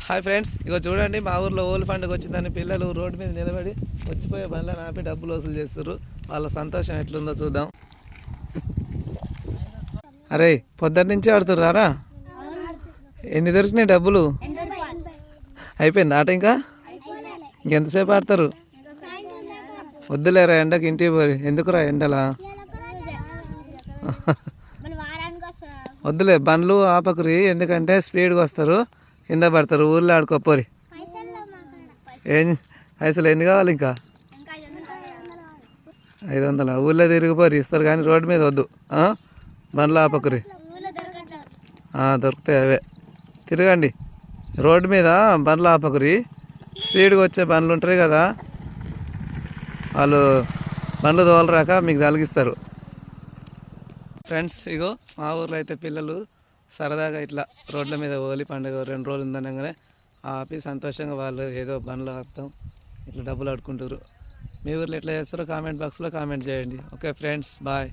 Hi friends, ఇగో చూడండి మా ఊర్లో ఓలి పండుగ వచ్చిందని పిల్లలు రోడ్డు మీద నిలబడి వచ్చిపోయే బండ్లను ఆపి డబ్బులు వసూలు చేస్తారు. వాళ్ళ సంతోషం ఎట్లుందో చూద్దాం. అరే పొద్దున్న నుంచి ఆడుతుర్రారా? ఎన్ని దొరికినాయి డబ్బులు? అయిపోయింది ఆట? ఇంకెంతసేపు ఆడతారు? వద్దులేరా ఎండకి ఇంటికి పోయి. ఎందుకురా ఎండలా? వద్దులే బండ్లు ఆపకురి, ఎందుకంటే స్పీడ్గా వస్తారు, కింద పడతారు. ఊర్లో ఆడుకోపోరి. ఏం పైసలు ఎన్ని కావాలి? ఇంకా 500. ఊళ్ళో తిరిగిపోరి ఇస్తారు, కానీ రోడ్డు మీద వద్దు. బండ్లు ఆపకురి. దొరుకుతాయి అవే. తిరగండి రోడ్డు మీద, బండ్లు ఆపకురి. స్పీడ్గా వచ్చే బండ్లు ఉంటాయి కదా, వాళ్ళు బండ్లు తోలరాక మీకు తలిగిస్తారు. ఫ్రెండ్స్, ఇగో మా ఊర్లో అయితే పిల్లలు సరదాగా ఇట్లా రోడ్ల మీద హోలీ పండుగ 2 రోజులు ఉందనగానే ఆపి సంతోషంగా వాళ్ళు ఏదో బండ్లు ఆపుతాం ఇట్లా డబ్బులు ఆడుకుంటారు. మీ ఊర్లో ఎట్లా చేస్తారో కామెంట్ బాక్స్లో కామెంట్ చేయండి. Okay friends, bye.